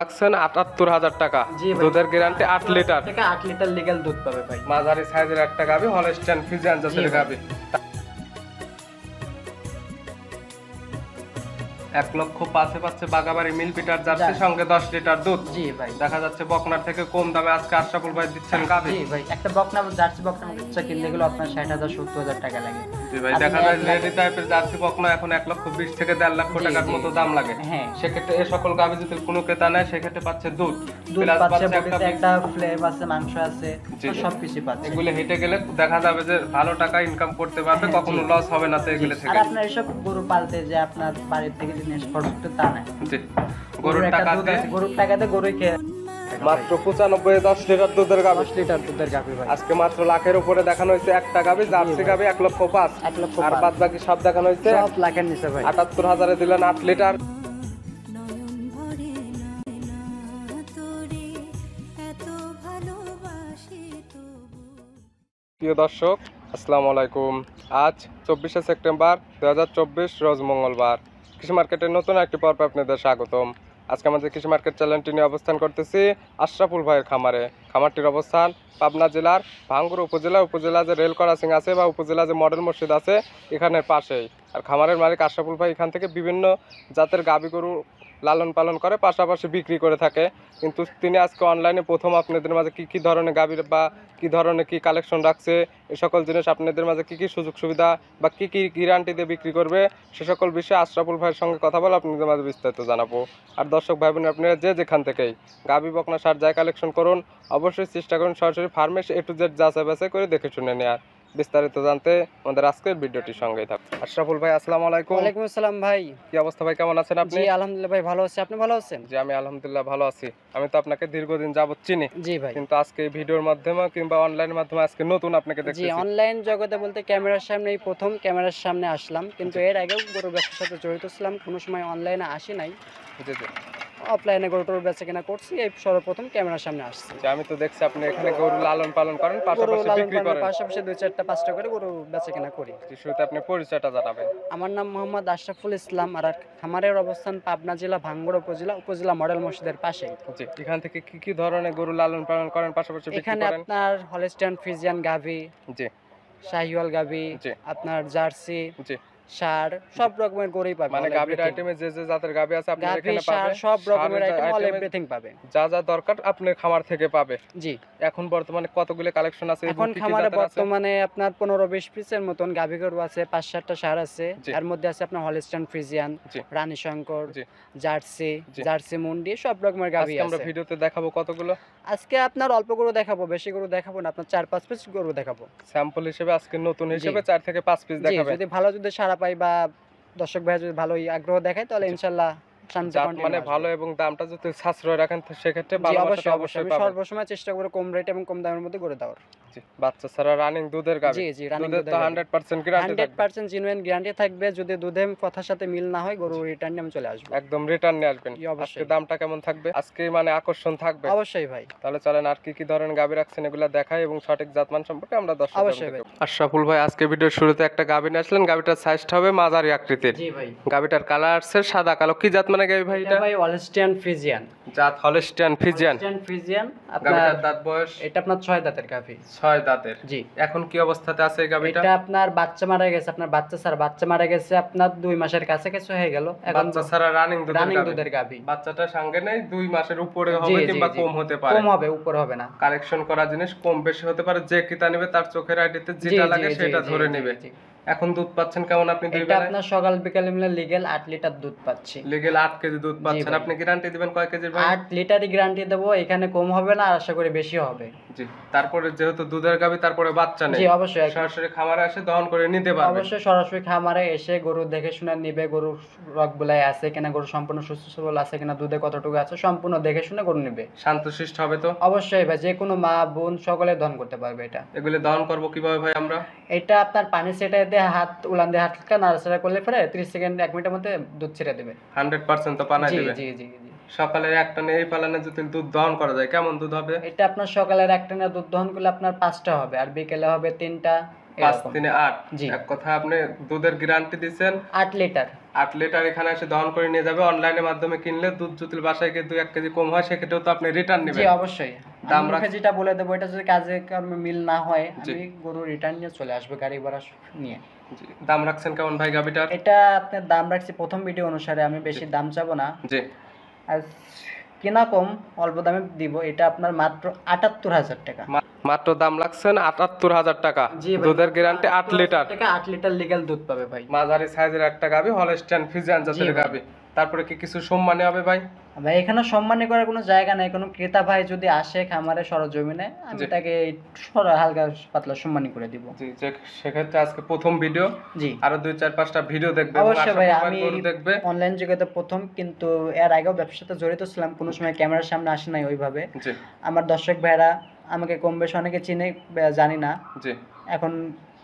রাখছেন ৭৮,০০০ টাকা। জি ভাই। দুধের গ্যারান্টি ৮ লিটার থেকে 8 লিটার লিগ্যাল দুধ পাবে ভাই। মাঝারি সাইজের একটা গাভী, হলস্টাইন ফ্রিজিয়ান জাতের ভাই। গাভী। ১,০৫,০০০ পাচ্ছে বাগাবাড়ি মিল পিটার জার্সি, সঙ্গে ১০ লিটার দুধ। জি ভাই। দেখা যাচ্ছে বকনার থেকে কম দামে আজকে আশরাফুল ভাই দিচ্ছেন গাভী। জি ভাই, একটা বকনা জার্সি বকনা বাচ্চা কিনতে গেলে আপনার ৬০,০০০ ৭০,০০০ টাকা লাগে। জি ভাই, দেখা যায় লেডি টাইপের জার্সি বকনা এখন ১,২০,০০০ থেকে ১.৫ লক্ষ টাকার মতো দাম লাগে। হ্যাঁ, সেক্ষেত্রে এই সকল গাভী যদি কোনো ক্রেতা নেয় সেক্ষেত্রে পাচ্ছে দুধ, দুধ প্লাস পাচ্ছে, পাচ্ছে বডিতে একটা ফ্লেভ আছে, মাংস আছে, সবকিছু পাচ্ছে। এগুলো হেঁটে গেলে দেখা যাবে যে ভালো টাকা ইনকাম করতে পারবে, কখনো লস হবে না তো এগুলো আর থেকে। আপনার এসব গরু পালতে যে আপনার বাড়ির থেকে জিনিস খরচ করতে তা না। জি, গরুর টাকা দিয়ে গরুর টাকাতে গরুই খেয়ে মাত্র ৯৫ ১০ লিটার দুধের গাভী। 10 লিটার দুধের গাভী ভাই। আজকে মাত্র লাখের উপরে দেখানো হয়েছে একটা গাভী, জার্সি গাভী ১,০৫,০০০। ১,০৫,০০০ আর বাদ বাকি সব দেখানো হয়েছে সব লাখের নিচে ভাই। ৭৮,০০০ দিলেন ৮ লিটার। প্রিয় দর্শক, আসসালামু আলাইকুম। আজ ২৪শে সেপ্টেম্বর ২০২৪, রোজ মঙ্গলবার। কৃষি মার্কেটের নতুন একটি পর্বে আপনাদের স্বাগতম। আজকে আমাদের কৃষি মার্কেট চ্যানেলটি নিয়ে অবস্থান করতেছি আশরাফুল ভাইয়ের খামারে। খামারটির অবস্থান পাবনা জেলার ভাঙ্গুড়া উপজেলা যে রেল ক্রসিং আছে বা উপজেলা যে মডেল মসজিদ আছে এখানের পাশেই। আর খামারের মালিক আশরাফুল ভাই এখান থেকে বিভিন্ন জাতের গাভী গরু লালন পালন করে, পাশাপাশি বিক্রি করে থাকে। কিন্তু তিনি আজকে অনলাইনে প্রথম আপনাদের মাঝে কী ধরনের গাভীর বা কী ধরনের কী কালেকশন রাখছে, এ সকল জিনিস আপনাদের মাঝে কী সুযোগ সুবিধা বা কী গ্যারান্টি দিয়ে বিক্রি করবে, সে সকল বিষয়ে আশরাফুল ভাইয়ের সঙ্গে কথা বলে আপনাদের মাঝে বিস্তারিত জানাবো। আর দর্শক ভাই বোন, আপনারা যে যেখান থেকেই গাভী বকনা সার যায় কালেকশন করুন, অবশ্যই চেষ্টা করুন সরাসরি ফার্মে এ টু জেড যাচাই বাছাই করে দেখে শুনে নেওয়ার। বিস্তারিত জানতে আমাদের আজকের ভিডিওটির সঙ্গেই থাকুন। আশরাফুল ভাই, আসসালামু আলাইকুম। ওয়ালাইকুম আসসালাম ভাই। কি অবস্থা ভাই, কেমন আছেন আপনি? জি আলহামদুলিল্লাহ ভাই, ভালো আছি। আপনি ভালো আছেন? জি, আমি আলহামদুলিল্লাহ ভালো আছি। আমি তো আপনাকে দীর্ঘদিন যাবত চিনি। জি ভাই। কিন্তু আজকে এই ভিডিওর মাধ্যমে কিংবা অনলাইনের মাধ্যমে আজকে নতুন আপনাকে জি, দেখতেছি। অনলাইন জগতে বলতে ক্যামেরার সামনে এই প্রথম ক্যামেরার সামনে আসলাম, কিন্তু এর আগেও গরু ব্যবসার সাথে জড়িত ছিলাম, কোনো সময় অনলাইনে আসি নাই। জি জি। অফলাইনে গরু টরু বেচা কেনা করছি, এই সর্বপ্রথম ক্যামেরার সামনে আসছি। যে আমি তো দেখছি আপনি এখানে গরু লালন পালন করেন, গরু পাশাপাশি লালন বিক্রি পালনের করেন। পাশাপাশি ২-৪টা ৫টা করে গরু বেচা কেনা করি। জি, শুরুতে আপনি পরিচয়টা জানাবেন। আমার নাম মোহাম্মদ আশরাফুল ইসলাম, আর খামারের অবস্থান পাবনা জেলা ভাঙ্গুড়া উপজেলা মডেল মসজিদের পাশেই। জি, এখান থেকে কি ধরনের গরু লালন পালন করেন, পাশাপাশি বিক্রি এখানে করেন? আপনার হলস্টাইন ফ্রিজিয়ান গাভী, জি শাহিওয়াল গাভী, জি আপনার জার্সি, জি। ষাঁড়, সব রকমের গরুই পাবে। মানে গাভীর আইটেমে যে যে জাতের গাভী আছে আপনার গাভী, এখানে ষাঁড়, পাবে, সব রকমের ষাঁড়ের আইটেম, অল আইটেমে এভরিথিং পাবে। যা যা দরকার আপনার খামার থেকে পাবে। জি, এখন বর্তমানে কতগুলো কালেকশন আছে? এখন খামারে বর্তমানে আপনার ১৫-২০ পিসের মতন গাভী গরু আছে, ৫-৭টা ষাঁড় আছে। এর মধ্যে আছে আপনার হলস্টাইন ফ্রিজিয়ান, রানী শঙ্কর, জার্সি, জার্সি মুন্ডি, সব রকমের গাভী আছে। আমরা ভিডিওতে দেখাবো কতগুলো। আজকে আপনার অল্প গরু দেখাবো, বেশি গরু দেখাবো না, আপনার ৪-৫ পিস গরু দেখাবো। স্যাম্পল হিসেবে আজকে নতুন হিসেবে 4 থেকে 5 পিস দেখাবেন। যদি ভালো সাড়া পাই বা দর্শক ভাই যদি ভালোই আগ্রহ দেখায়, তাহলে ইনশাআল্লাহ মানে ভালো এবং দামটা যদি সাশ্রয় রাখেন সেক্ষেত্রে অবশ্যই আমি সর্বসময় চেষ্টা করি কম রেট এবং কম দামের মধ্যে করে দেওয়ার। জি, বাচ্চা ছাড়া রানিং দুধের গাভী। জি রানিং দুধের তো 100% গ্যারান্টি থাকবে। 100% জেনুইন গ্যারান্টি থাকবে। যদি দুধের কথার সাথে মিল না হয়, গরু রিটার্ন নিয়ে আমি চলে আসবো। একদম রিটার্ন নিয়ে আসবেন। আজকে দামটা কেমন থাকবে? আজকে মানে আকর্ষণ থাকবে। অবশ্যই ভাই। তাহলে চলেন আর কি ধরনের গাভী রাখছেন এগুলা দেখাই এবং সঠিক জাতমান সম্পর্কে আমরা দর্শকদের অবশ্যই ভাই। আশরাফুল ভাই, আজকে ভিডিওর শুরুতে একটা গাভী নিয়ে আসলেন। গাভীটার সাইজটা হবে মাঝারি আকৃতির। জি ভাই। গাভীটার কালার আছে সাদা কালো। কি জাত মানে গাভী ভাই? এটা ভাই হলস্টাইন ফ্রিজিয়ান জাত, হলস্টাইন ফ্রিজিয়ান। আপনার দাঁত বয়স? এটা আপনার 6 দাঁতের গাভী। 6 দাঁতের। জি। এখন কি অবস্থাতে আছে এই গাভীটা? এটা আপনার বাচ্চা মারা গেছে, আপনার বাচ্চা মারা গেছে আপনার 2 মাসের কাছে কিছু হয়ে গেল। এখন বাচ্চা ছাড়া রানিং দুধের গাভী। বাচ্চাটা সঙ্গে নেই, 2 মাসের উপরে হবে কিংবা কম হতে পারে। কম হবে, উপরে হবে না। কালেকশন করা জিনিস কম বেশি হতে পারে, যে কিতা নেবে তার চোখের আইডিতে যেটা লাগে সেটা ধরে নেবে। এখন দুধ পাচ্ছেন কেমন আপনি? এটা আপনার সকাল বিকাল মিলে লিগ্যাল 8 লিটার দুধ পাচ্ছি। লিগ্যাল 8 কেজি দুধ পাচ্ছেন। আপনি গ্যারান্টি দিবেন কয় কেজির ভাই? 8 লিটারই গ্যারান্টি দেব, এখানে কম হবে না, আশা করি বেশি হবে। জি, তারপরে যেহেতু দুধের গাভী, তারপরে বাচ্চা নেই। জি অবশ্যই সরাসরি খামারে এসে দহন করে নিতে পারবে। অবশ্যই সরাসরি খামারে এসে গরু দেখে শুনে নিবে, গরুর রগ বলাই আছে কিনা, গরু সম্পূর্ণ সুস্থ সবল আছে কিনা, দুধে কতটুকু আছে সম্পূর্ণ দেখে শুনে গরু নিবে। শান্তশিষ্ট হবে তো? অবশ্যই ভাই, যে কোনো মা বোন সকলে দহন করতে পারবে এটা। এগুলো দহন করব কিভাবে ভাই আমরা? এটা আপনার পানি সেটাই দিয়ে হাত উলান দিয়ে হালকা নাড়াচাড়া করলে পরে 30 সেকেন্ড 1 মিনিটের মধ্যে দুধ ছেড়ে দেবে। 100% তো পানায় দিবে? জি জি জি। সকালের একটা নেই পালানে যদি দুধ দহন করা যায় কেমন দুধ হবে? এটা আপনার সকালের একটা না দুধ দহন করলে আপনার 5টা হবে, আর বিকেলে হবে 3টা, এরকম। 5-3-8 জি। এক কথা আপনি দুধের গ্যারান্টি দিবেন 8 লিটার। 8 লিটার এখানে এসে দহন করে নিয়ে যাবে। অনলাইনের মাধ্যমে কিনলে দুধ যদি বাসায় গিয়ে 2-1 কেজি কম হয় সেক্ষেত্রেও তো আপনি রিটার্ন জি নেবেন। অবশ্যই। দাম আমি রাখ মুখে যেটা বলে দেবো, এটা যদি কাজে কর্মে মিল না হয় জি। আমি গরু রিটার্ন নিয়ে চলে আসবো গাড়ি ভাড়া নিয়ে। জি। দাম রাখছেন কেমন ভাই গাবিটার? এটা আপনার দাম রাখছি প্রথম ভিডিও অনুসারে, আমি বেশি দাম চাবো না। জি। আর কেনা কম, অল্প দামে দিব। এটা আপনার মাত্র 78,000 টাকা। মাত্র দাম রাখছেন 78,000 টাকা। জি ভাই, দুধের গ্যারান্টি 8 লিটার। টাকা 8 লিটার লিগ্যাল দুধ পাবে ভাই। মাঝারি সাইজের একটা গাবি, হলস্টাইন ফ্রিজিয়ান জি জাতের ভাই। গাবি। তারপরে কি কিছু সম্মানী হবে ভাই? ভাই এখানে সম্মানী করার কোনো জায়গা নাই। কোনো ক্রেতা ভাই যদি আসে খামারে সরজমিনে, আমি জি। তাকে হালকা পাতলা সম্মানী করে দিব। জি, সেক্ষেত্রে আজকে প্রথম ভিডিও। জি। আরো 2-4-5টা ভিডিও দেখবে এবং অবশ্যই আশা ভাই, করি আমি গরু দেখবে। অনলাইন জগতে প্রথম, কিন্তু এর আগেও ব্যবসার সাথে জড়িত ছিলাম, কোনো সময় ক্যামেরার সামনে আসি নাই ওইভাবে। জি। আমার দর্শক ভাইরা আমাকে কম বেশি অনেকে চিনে, জানি না। জি। এখন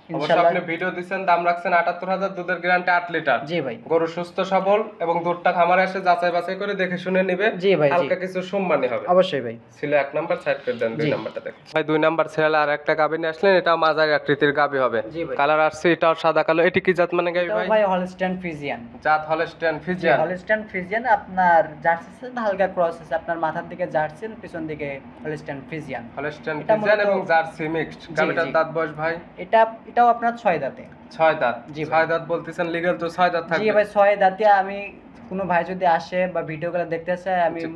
অবশ্য ইনশাআল্লাহ। আপনি ভিডিও দিচ্ছেন, দাম রাখছেন 78,000, দুধের গ্যারান্টি 8 লিটার। জি ভাই। গরু সুস্থ সবল এবং দুধটা খামারে এসে যাচাই বাছাই করে দেখে শুনে নিবে। জি ভাই, জি। হালকা কিছু সম্মানী হবে। অবশ্যই ভাই। ছিল 1 নাম্বার, সাইড করে দেন 2 জি। নাম্বারটা দেখেন। ভাই 2 নাম্বার ছেলে আর একটা গাবি নিয়ে আসলেন, এটা মাঝারি আকৃতির গাবি হবে। জি ভাই। কালার আসছে এটাও সাদা কালো। এটি কি জাত মানে গাবি এটাও ভাই? ভাই হলস্টাইন ফ্রিজিয়ান। জাত হলস্টাইন জি, ফ্রিজিয়ান। Holstein Friesian. আপনার জার্সির সাথে হালকা ক্রস আছে, আপনার মাথার দিকে জার্সি, পিছন দিকে হলস্টাইন ফ্রিজিয়ান। হলস্টাইন এটা ফ্রিজিয়ান মূলত- এবং জার্সি মিক্সড। জি, গাবিটার জি। দাঁত বয়স ভাই? এটাও আপনার 6 দাঁতে। 6 দাঁত। জি ভাই। 6 দাঁত বলতেছেন, লিগ্যাল তো 6 দাঁত জি থাকবে। ভাই, 6 দাঁতে। আমি কোনো ভাই যদি আসে বা ভিডিওগুলো দেখতে চায়, আমি জি।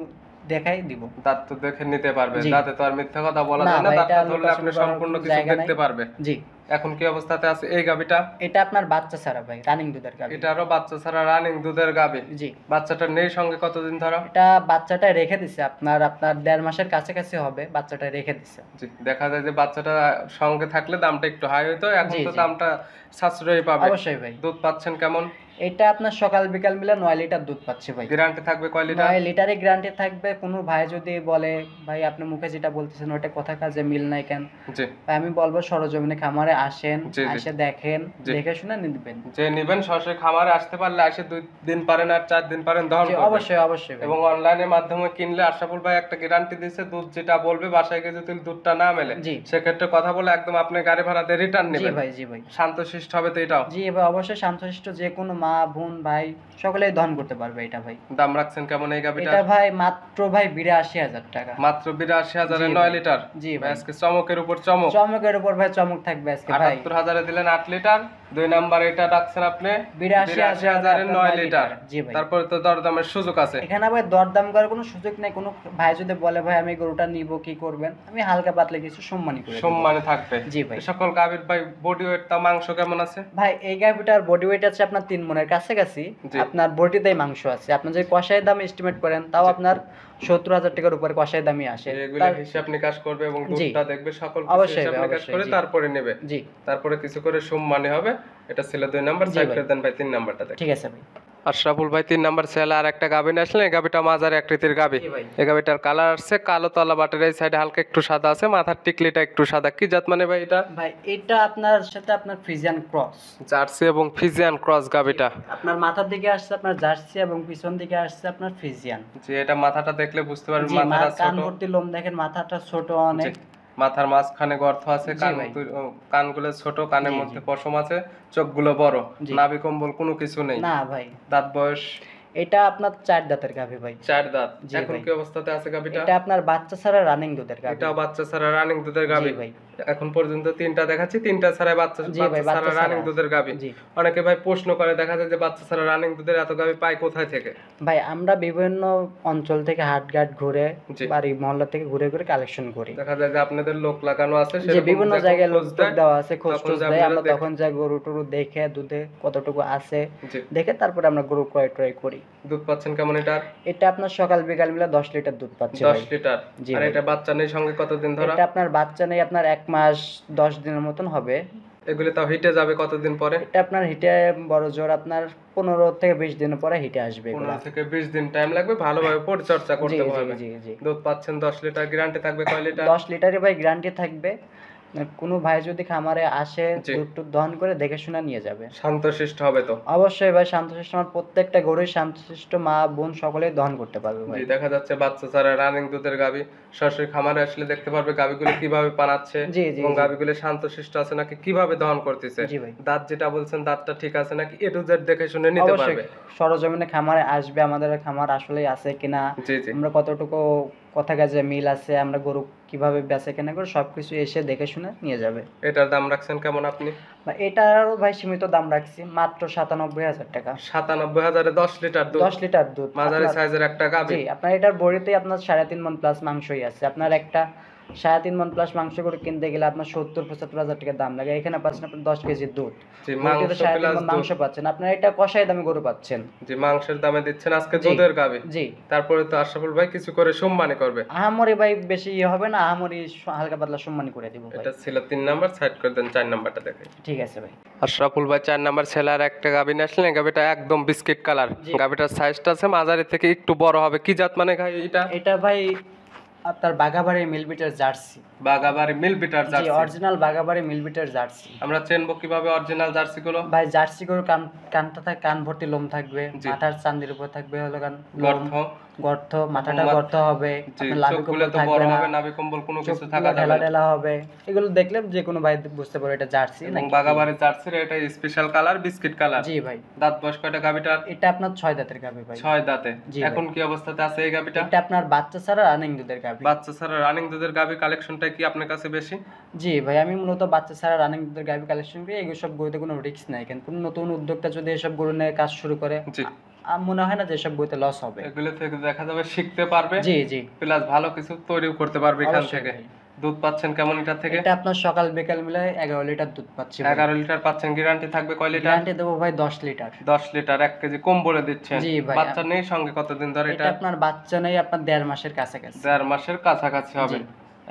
দেখাই দিব। দাঁত তো দেখে নিতে পারবে। জি। দাঁতে তো আর মিথ্যা কথা বলা না যায় না। ভাই, দাঁতটা এটা ধরলে আপনি লুকাচুরি করার সম্পূর্ণ কোনো কিছু জায়গা দেখতে নাই। পারবে। জি। এখন কি অবস্থাতে আছে এই গাবিটা? এটা আপনার বাচ্চা ছাড়া ভাই, রানিং দুধের গাভী। এটারও বাচ্চা ছাড়া রানিং দুধের গাবি। জি। বাচ্চাটা নেই সঙ্গে কতদিন ধরা? এটা বাচ্চাটা রেখে দিছে আপনার 1.5 মাসের কাছাকাছি হবে, বাচ্চাটা রেখে দিছে। জি, দেখা যায় যে বাচ্চাটা সঙ্গে থাকলে দামটা একটু হাই হইতো, এখন জি, তো জি। দামটা সাশ্রয়ী পাবে। অবশ্যই ভাই। দুধ পাচ্ছেন কেমন? এটা আপনার সকাল বিকাল মিলে 9 লিটার দুধ পাচ্ছে ভাই। গ্যারান্টি থাকবে কয় লিটার? 9 লিটারই গ্যারান্টি থাকবে। কোনো ভাই যদি বলে ভাই আপনি মুখে যেটা বলতেছেন ওটা কথা কাজে মিল নাই কেন, জি। ভাই আমি বলবো সরজমিনে খামারে আসেন, জি, জি। এসে দেখেন, জি। দেখে শুনে নিবেন। যে নিবেন সরাসরি খামারে আসতে পারলে আসে 2 দিন পারেন আর 4 দিন পারেন দহন জি, করবেন। অবশ্যই অবশ্যই ভাই। এবং অনলাইনের মাধ্যমে কিনলে আশরাফুল ভাই একটা গ্যারান্টি দিয়েছে, দুধ যেটা বলবে বাসায় গিয়ে যদি দুধটা না মেলে জি। সেক্ষেত্রে কথা বলে একদম আপনি গাড়ি ভাড়া দিয়ে রিটার্ন জি নেবেন। ভাই, জি ভাই। শান্তশিষ্ট হবে তো এটাও? জি ভাই, অবশ্যই শান্তশিষ্ট যে কোনো মা বোন ভাই সকলেই দহন করতে পারবে এটা ভাই। দাম রাখছেন কেমন এই গাবিটা? এটা ভাই মাত্র ভাই 82,000 টাকা। মাত্র 82,000 এর জি 9 ভাই। লিটার। জি ভাই ভাই। আজকে চমকের উপর চমক। চমকের উপর ভাই চমক থাকবে আজকে ভাই। 78,000 এ দিলেন 8 লিটার। 2 নাম্বার এটা রাখছেন আপনি 82,000 এর 9 লিটার। জি ভাই। তারপরে তো দরদামের সুযোগ আছে। এখানে ভাই দরদাম করার কোনো সুযোগ নেই। কোনো ভাই যদি বলে ভাই আমি গরুটা নিব, কি করবেন, আমি হালকা পাতলা কিছু সম্মানী করে দিব। সম্মানে থাকবে। জি ভাই। এই সকল গাবির ভাই বডি ওয়েট তা মাংস কেমন আছে? ভাই এই গাভিটার বডি ওয়েট আছে আপনার 3 মনের কাছাকাছি। জি। আপনার বডিতেই মাংস আছে। আপনি যদি কষাই দাম এস্টিমেট করেন তাও জি। আপনার 70,000 টাকার উপরে কষাই দামই আসে। এগুলো হিসাব নিকাশ করবে এবং জি। দুধটা দেখবে, সকল কিছু অবশ্যই হিসাব ভাই, নিকাশ অবশ্যই, করে জি। তারপরে নেবে। জি। তারপরে কিছু করে সম্মানী হবে। এটা ছিল 2 নাম্বার। জি সাইড ভাই। করে দেন ভাই 3 নাম্বারটা দেখেন। ঠিক আছে ভাই। আশরাফুল ভাই 3 নাম্বার ছেলে আর একটা গাবি নিয়ে আসলেন। এই গাবিটা মাঝারি আকৃতির গাবি। জি ভাই। এই গাবিটার কালার আসছে কালো, তলা বাটের এই সাইডে হালকা একটু সাদা আছে, মাথার টিকলিটা একটু সাদা। কি জাত মানে ভাই এটা? ভাই এটা আপনার সাথে আপনার ফ্রিজিয়ান ক্রস। জার্সি এবং ফ্রিজিয়ান ক্রস গাবিটা। আপনার মাথার দিকে আসছে আপনার জার্সি এবং পিছন দিকে আসছে আপনার ফ্রিজিয়ান। যে এটা মাথাটা দেখলে বুঝতে পারবেন জি, মাথাটা কান ছোট। ভর্তি লোম দেখেন, মাথাটা ছোট অনেক। জি। মাথার মাঝখানে গর্ত আছে, জি কান ভাই। কানগুলো ছোট, কানের জি, মধ্যে জি। পশম আছে, চোখগুলো বড়, জি। নাভি কম্বল কোনো কিছু নেই। না ভাই, দাঁত বয়স এটা আপনার 4 দাঁতের গাভী ভাই। 4 দাঁত। জি এখন ভাই। কি অবস্থাতে আছে গাবিটা? এটা আপনার বাচ্চা ছাড়া রানিং দুধের গাভী। এটা বাচ্চা ছাড়া রানিং দুধের গাবি। জি ভাই। এখন পর্যন্ত 3টা দেখাচ্ছি, 3টা ছাড়া বাচ্চা জি ভাই, বাচ্চা ছাড়া বাচ্চা রানিং ছাড়া। দুধের গাবি। জি। অনেকে ভাই প্রশ্ন করে, দেখা যায় যে বাচ্চা ছাড়া রানিং দুধের এত গাবি পায় কোথায় থেকে? ভাই আমরা বিভিন্ন অঞ্চল থেকে হাটঘাট ঘুরে, জি। বাড়ি মহল্লা থেকে ঘুরে ঘুরে কালেকশন করি। দেখা যায় যে আপনাদের লোক লাগানো আছে, যে সেরকম বিভিন্ন যখন জায়গায় লোক খোঁজ টোক দেয়, দেওয়া আছে, খোঁজ তখন টোজ যে দেয়, আপনারা আমরা দেখেন। তখন যাই গরু টরু দেখে দুধে কতটুকু আছে জি। দেখে তারপরে আমরা গরু ক্রয় ট্রয় করি। দুধ পাচ্ছেন কেমন এটার? এটা আপনার সকাল বিকাল মিলে 10 লিটার দুধ পাচ্ছে 10 ভাই। লিটার। জি আর ভাই। এটা বাচ্চা নেই সঙ্গে কতদিন ধরা? এটা আপনার বাচ্চা নেই, আপনার 1 মাস 10 দিনের মতন হবে। এগুলি তাও হিটে যাবে কতদিন পরে? এটা আপনার হিটে বড় জোর আপনার 15 থেকে 20 দিনের পরে হিটে আসবে এগুলা। 15 থেকে 20 দিন টাইম লাগবে, ভালোভাবে পরিচর্যা জি করতে জি হবে। জি জি। দুধ পাচ্ছেন 10 লিটার, গ্যারান্টি থাকবে কয় লিটার? 10 লিটারই ভাই গ্যারান্টি থাকবে। কোনো ভাই যদি খামারে আসে জি। দুধ দহন করে দেখে শুনে নিয়ে যাবে। শান্তশিষ্ট হবে তো? অবশ্যই ভাই শান্তশিষ্ট, আমার প্রত্যেকটা গরুই শান্তশিষ্ট, মা বোন সকলেই দহন করতে পারবে জি, ভাই। দেখা যাচ্ছে বাচ্চা ছাড়া রানিং দুধের গাভী সরাসরি খামারে আসলে দেখতে পারবে গাভীগুলো কিভাবে পানাচ্ছে জি জি এবং জি গাভীগুলো শান্তশিষ্ট আছে নাকি, কিভাবে দহন করতেছে, জি ভাই। দাঁত যেটা বলছেন দাঁতটা ঠিক আছে নাকি, এ টু জেড দেখে শুনে নিতে অবশ্যই পারবে। সরজমিনে খামারে আসবে, আমাদের খামার আসলেই আছে কিনা, জি জি আমরা কতটুকু কথা কাজে মিল আছে, আমরা গরু কিভাবে বেচা কেনা করে সবকিছু এসে দেখে শুনে নিয়ে যাবে। এটার দাম রাখছেন কেমন আপনি? বা এটারও ভাই সীমিত দাম রাখছি, মাত্র 97,000 টাকা। 97,000-এ 10 লিটার দুধ, 10 লিটার দুধ মাঝারি আপনার। সাইজের একটা গাভী। জি, আপনার এটার বড়িতেই আপনার 3.5 মণ প্লাস মাংসই আছে। আপনার একটা 3.5 মণ প্লাস মাংস করে কিনতে গেলে আপনার 70-75 হাজার টাকা দাম লাগে, এখানে পাচ্ছেন আপনি 10 কেজি দুধ, জি, বড়িতে মাংস 3.5 প্লাস মণ দুধ। মাংস পাচ্ছেন, আপনার এটা কষাই দামে গরু পাচ্ছেন। জি, মাংসের দামে দিচ্ছেন আজকে জি দুধের গাভী। জি। তারপরে তো আশরাফুল ভাই কিছু করে সম্মানী করবে। আহামরি ভাই বেশি ইয়ে হবে না, আহামরি হালকা পাতলা সম্মানী করে দিব ভাই। এটা ছিল 3 নাম্বার, সাইড করে দেন, 4 নাম্বারটা দেখেন। ঠিক আছে ভাই। আশরাফুল ভাই 4 নাম্বার ছেলার একটা গাভী নিয়ে আসলেন, গাভীটা একদম বিস্কিট কালার, জি। গাভীটার সাইজটা আছে মাঝারি থেকে একটু বড় হবে। কি জাত মানে ভাই এটা? এটা ভাই আপনার বাঘাবাড়ি মিলবিটার জার্সি। বাগাবাড়ি মিল বিটার জি, জার্সি। Original বাঘাবাড়ি মিলবিটার jersey. আমরা চেনবো কিভাবে অরিজিনাল জার্সি গুলো? ভাই জার্সি গরুর কানটা থাকে, কান ভর্তি লোম থাকবে, জি। মাথার চান্দির উপর থাকবে হলো লোম, গর্ত, গর্ত, মাথাটা গর্ত হবে, জি, আপনার লাভি চোখগুলো কম্বল তো থাকবে বড় না, হবে, নাভি কম্বল কোনো কিছু থাকা চোখগুলো যাবে ঢেলা না। ঢেলা হবে। এগুলো দেখলে যে কোনো ভাই বুঝতে পারবে এটা জার্সি এবং নাকি। বাগাবাড়ি জার্সির এটা স্পেশাল কালার বিস্কিট কালার। জি ভাই। দাঁত বয়স কয়টা গাভীটার? এটা আপনার 6 দাঁতের গাভী ভাই। 6 দাঁতে। জি এখন কি অবস্থাতে আছে এই গাভীটা? এটা আপনার বাচ্চা ছাড়া রানিং দুধের গাভী। বাচ্চা ছাড়া রানিং দুধের গাভী কালেকশনটা কি আপনার কাছে বেশি? জি ভাই, আমি মূলত বাচ্চা ছাড়া রানিং দুধের গাভী কালেকশন করি। এগুলো সব গরুতে কোনো রিস্ক নাই, কেন কোনো নতুন উদ্যোক্তা যদি এসব গরু নিয়ে কাজ শুরু করে, জি, মনে হয় না যে এসব গরুতে লস হবে। এগুলো থেকে দেখা যাবে শিখতে পারবে, জি জি প্লাস ভালো কিছু তৈরিও করতে পারবে এখান অবশ্যই থেকে। ভাই। দুধ পাচ্ছেন কেমন এটা থেকে? এটা আপনার সকাল বিকাল মিলে 11 লিটার দুধ পাচ্ছি। 11 লিটার পাচ্ছেন। গ্যারান্টি থাকবে কয় লিটার? গ্যারান্টি দেবো ভাই 10 লিটার। 10 লিটার, 1 কেজি কম বলে দিচ্ছেন। জি ভাই। বাচ্চা নেই সঙ্গে কতদিন ধরে এটা এটা? আপনার বাচ্চা নেই, আপনার 1.5 মাসের কাছাকাছি। 1.5 মাসের কাছাকাছি হবে। জি।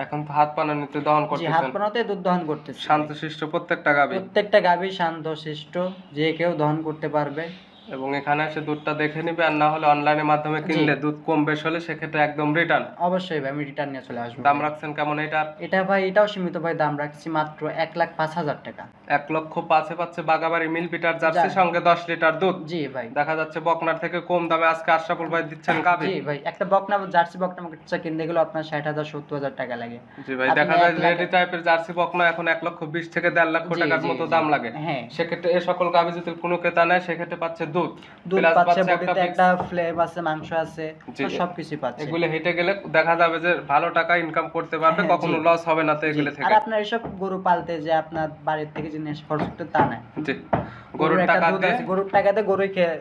এখন তো হাত পানা নিতে দহন জি, হাত করতেছেন। পানাতে দুধ দহন করতেছি। শান্তশিষ্ট প্রত্যেকটা গাভী, প্রত্যেকটা গাভী শান্ত শিষ্ট, যে কেউ দহন করতে পারবে। এবং এখানে এসে দুধটা দেখে নিবে, আর না হলে অনলাইনের মাধ্যমে কিনলে দুধ কম বেশ হলে সেক্ষেত্রে একদম রিটার্ন। অবশ্যই ভাই, আমি রিটার্ন নিয়ে চলে আসবো। দাম রাখছেন কেমন এটার? এটা ভাই, এটাও সীমিত ভাই, দাম রাখছি মাত্র 1,05,000 টাকা। 1,05,000 পাচ্ছে বাগাবাড়ি মিল বিটার জার্সি, যা। সঙ্গে 10 লিটার দুধ। জি ভাই। দেখা যাচ্ছে বকনার থেকে কম দামে আজকে আশরাফুল ভাই দিচ্ছেন গাভী। জি ভাই, একটা বকনা জার্সি বকনা বাচ্চা কিনতে গেলে আপনার 60,000-70,000 টাকা লাগে। জি ভাই, আপনি দেখা যায় 1 লাখ রেডি টাইপের জার্সি বকনা এখন 1,20,000 থেকে 1.5 লক্ষ জি, টাকার জি, মতো জি। দাম লাগে। হ্যাঁ। সেক্ষেত্রে এই সকল গাভী যদি কোনো ক্রেতা নেয় সেক্ষেত্রে পাচ্ছে দুধ, দুধ প্লাস পাচ্ছে, পাচ্ছে বডিতে একটা একটা ফ্লেম আছে, মাংস আছে, জি। সবকিছু পাচ্ছে। এগুলো হেঁটে গেলে দেখা যাবে যে ভালো টাকা ইনকাম করতে পারবে, হ্যাঁ, কখনো জি। লস হবে না তো জি। এগুলো আর থেকে। আপনার এসব গরু পালতে যে আপনার বাড়ির থেকে জিনিস খরচ করতে তা না। জি, গরুর গরুর একটা টাকা দুধ দিয়ে। আছে, গরুর টাকাতে গরুই খেয়ে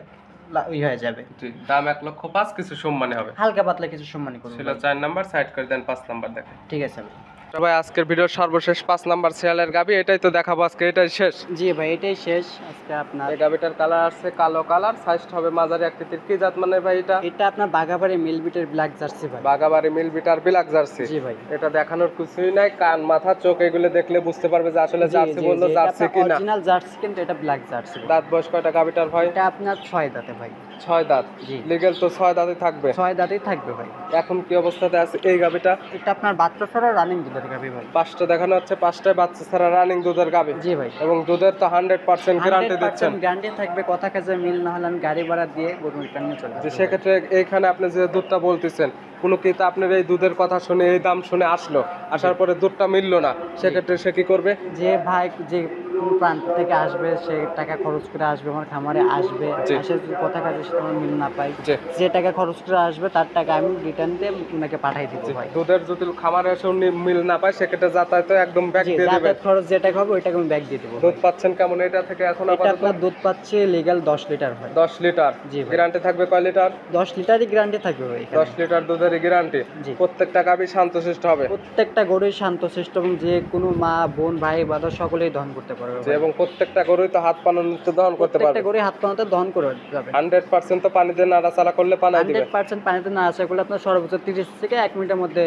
হয়ে যাবে। জি, দাম 1,05,000, কিছু সম্মানী হবে। হালকা পাতলা কিছু সম্মানী করবো ছিল ভাই। 4 নাম্বার, সাইড করে দেন, 5 নাম্বার দেখেন। ঠিক আছে ভাই। তো ভাই আজকের ভিডিওর সর্বশেষ 5 নাম্বার সিরিয়ালের গাবি, এটাই তো দেখাবো আজকে, এটাই শেষ। জি ভাই, এটাই শেষ আজকে আপনার। এই গাবিটার কালার আছে কালো কালার, সাইজটা হবে মাঝারি আকৃতির। কি জাত মানে ভাই এটা? এটা আপনার বাঘাবাড়ি মিলবিটের ব্ল্যাক জার্সি ভাই। বাগাবাড়ি মিল বিটার ব্ল্যাক জার্সি। জি ভাই। এটা দেখানোর কিছুই নাই, কান মাথা চোখ এগুলো দেখলে বুঝতে পারবে যে আসলে জার্সি বললো জার্সি কিনা। অরিজিনাল জার্সি, কিন্তু এটা ব্ল্যাক জার্সি। দাঁত বয়স কয়টা গাবিটার ভাই? এটা আপনার 6 দাঁতে ভাই। 6 দাঁত। জি। লিগ্যাল তো 6 দাঁতই থাকবে। 6 দাঁতেই থাকবে ভাই। এখন কি অবস্থাতে আছে এই গাবিটা? এটা আপনার বাচ্চা ছাড়া রানিং দুধের গাভী ভাই। 5টা দেখানো হচ্ছে, 5টায় বাচ্চা ছাড়া রানিং দুধের গাবি। জি ভাই। এবং দুধের তো 100% গ্যারান্টি দিচ্ছেন। গ্যারান্টি থাকবে, কথা কাজে মিল না হলে আমি গাড়ি ভাড়া দিয়ে গরু রিটার্ন নিয়ে চলে যে আসবো। সেক্ষেত্রে এইখানে আপনি যে দুধটা বলতেছেন, কোনো ক্রেতা আপনার এই দুধের কথা শুনে এই দাম শুনে আসলো, আসার পরে দুধটা মিললো না, সেক্ষেত্রে সে কি করবে? যে ভাই যে কোন প্রান্ত থেকে আসবে, সে টাকা খরচ করে আসবে, আমার খামারে আসবে, জি। এসে যদি কথা কাজে সাথে আমার মিল না পাই, জি। যে টাকা খরচ করে আসবে তার টাকা আমি রিটার্ন দিয়ে ওনাকে পাঠিয়ে দিব ভাই। দুধের যদি খামারে এসে উনি মিল না পায় সেক্ষেত্রে যাতায়াতে একদম ব্যাক জি, দিয়ে দেবে। যাতায়াত খরচ যে টাকা হবে ওই টাকা আমি ব্যাক দিয়ে দেবো। দুধ পাচ্ছেন কেমন এটা থেকে এখন এটা আপাতত? আপনার দুধ পাচ্ছে লিগ্যাল 10 লিটার ভাই। 10 লিটার। জি ভাই। গ্যারান্টি থাকবে কয় লিটার? 10 লিটারই গ্যারান্টি থাকবে ভাই এখানে। 10 লিটার দুধের গ্যারান্টি। জি। প্রত্যেকটা গাবি শান্তশিষ্ট হবে। প্রত্যেকটা গরুই শান্তশিষ্ট এবং যে কোনো মা বোন ভাই বাদর সকলেই দহন করতে পারবে। পারবে জি, এবং প্রত্যেকটা গরুই তো হাত পানার নিচে দহন করতে পারবে। প্রত্যেকটা গরু হাত পানাতে দহন করে যাবে। 100% তো পানিতে নাড়াচাড়া করলে পানায় দিবে। 100% পানিতে না আসা করলে আপনার সর্বোচ্চ 30 থেকে 1 মিনিটের মধ্যে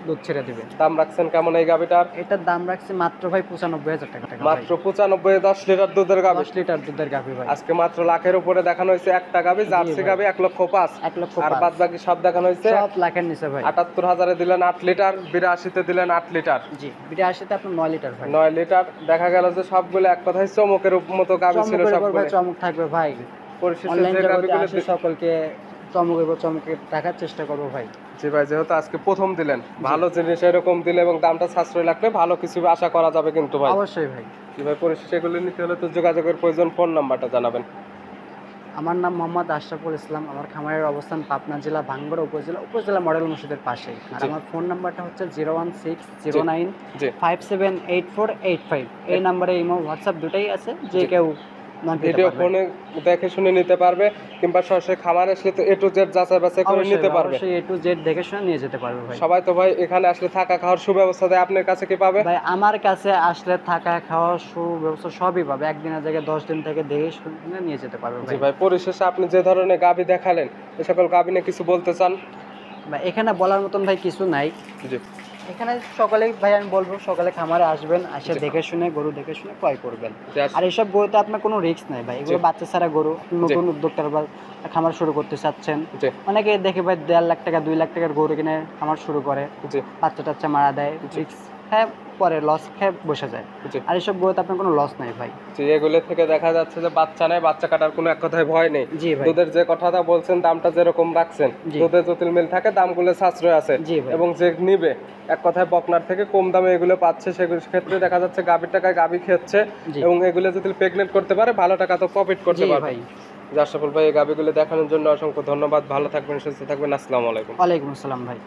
দুধ ছেড়ে দিবে। দাম রাখছেন কেমন এই গাভিটার? এটার দাম রাখছি মাত্র ভাই 95,000 টাকা। মাত্র 95, 10 লিটার দুধের গাভি। 10 লিটার দুধের গাভি ভাই। আজকে মাত্র লাখের উপরে দেখানো হয়েছে একটা গাভি, জার্সি ভাই। গাভি 1,05,000। 1,05,000 আর বাদ বাকি সব দেখানো হয়েছে সব লাখের নিচে ভাই। 78,000 এ দিলেন 8 লিটার, 82 তে দিলেন 8 লিটার। জি, 82 তে আপনার 9 লিটার ভাই। 9 লিটার। দেখা গেল যে সবগুলো এক কথায় চমকের মতো গাভি ছিল চমকের উপর সবগুলো। ভাই চমক থাকবে ভাই। পরিশেষে অনলাইন যে জগতে গাভিগুলো আসে সকলকে চমকের উপর চমকে রাখার চেষ্টা করবো ভাই। জি ভাই, যেহেতু আজকে প্রথম দিলেন, ভালো জিনিস এরকম দিলে এবং দামটা সাশ্রয় লাগলে ভালো কিছু আশা করা যাবে কিন্তু ভাই। অবশ্যই ভাই। জি ভাই, পরিশেষে এগুলো নিতে হলে তো যোগাযোগের প্রয়োজন। ফোন নাম্বারটা জানাবেন। আমার নাম মোহাম্মদ আশরাফুল ইসলাম। আমার খামারের অবস্থান পাবনা জেলা ভাঙ্গড়া উপজেলা মডেল মসজিদের পাশে। আর জি। আমার ফোন নাম্বারটা হচ্ছে জি। 01609578485। এই নাম্বারে ইমো হোয়াটসঅ্যাপ দুটাই আছে, যে জি। কেউ নক দিতে ভিডিও পারবে। ফোনে দেখে শুনে নিতে পারবে, কিংবা সরাসরি খামারে আসলে তো A to Z যাচাই বাছাই করে নিতে পারবে। অবশ্যই A to Z দেখে শুনে নিয়ে যেতে পারবে ভাই। সবাই তো ভাই এখানে আসলে থাকা খাওয়ার সুব্যবস্থা দেয়, আপনার কাছে কি পাবে? ভাই আমার কাছে আসলে থাকা খাওয়া সুব্যবস্থা সবই পাবে। একদিনের জায়গায় 10 দিন থেকে দেখে শুনে নিয়ে যেতে পারবে জি ভাই। ভাই, পরিশেষে আপনি যে ধরনের গাভি দেখালেন, এ সকল গাভি নিয়ে কিছু বলতে চান? ভাই এখানে বলার মতন ভাই কিছু নাই। জি। এখানে সকালে ভাই আমি বলবো সকালে খামারে আসবেন, এসে জি। দেখে শুনে গরু দেখে শুনে ক্রয় করবেন। জি, আর এইসব গরুতে আপনার কোনো রিস্ক নাই ভাই। এগুলো জি। বাচ্চা ছাড়া গরু। আপনি নতুন উদ্যোক্তার বা খামার শুরু করতে চাচ্ছেন, জি। অনেকে দেখে ভাই 1.5 লাখ টাকা 2 লাখ টাকার গরু কিনে খামার শুরু করে, জি। বাচ্চা টাচ্চা মারা দেয়, জি। রিস্ক খায়, পরে লস খেয়ে বসে যায়। জি। আর এইসব গরুতে আপনার কোনো লস নাই ভাই। জি, এগুলো থেকে দেখা যাচ্ছে যে বাচ্চা নেই, বাচ্চা কাটার কোনো এক কথায় ভয় নেই। জি ভাই। দুধের যে কথাটা বলছেন, দামটা যেরকম রাখছেন, জি। দুধের জটিল মিল থাকে, দামগুলো সাশ্রয় আছে। জি ভাই। এবং যে নিবে এক কথায় বকনার থেকে কম দামে এগুলো পাচ্ছে, সেগুলোর ক্ষেত্রে দেখা যাচ্ছে গাভীর টাকায় গাভী খেচ্ছে। জি। এবং এগুলো যদি প্রেগনেন্ট করতে পারে, ভালো টাকা তো প্রফিট করতে জি পারবে। ভাই। জাসফল ভাই, এই গাভীগুলো দেখানোর জন্য অসংখ্য ধন্যবাদ। ভালো থাকবেন, সুস্থ থাকবেন। আসসালামু আলাইকুম। ওয়ালাইকুম আসসালাম ভাই।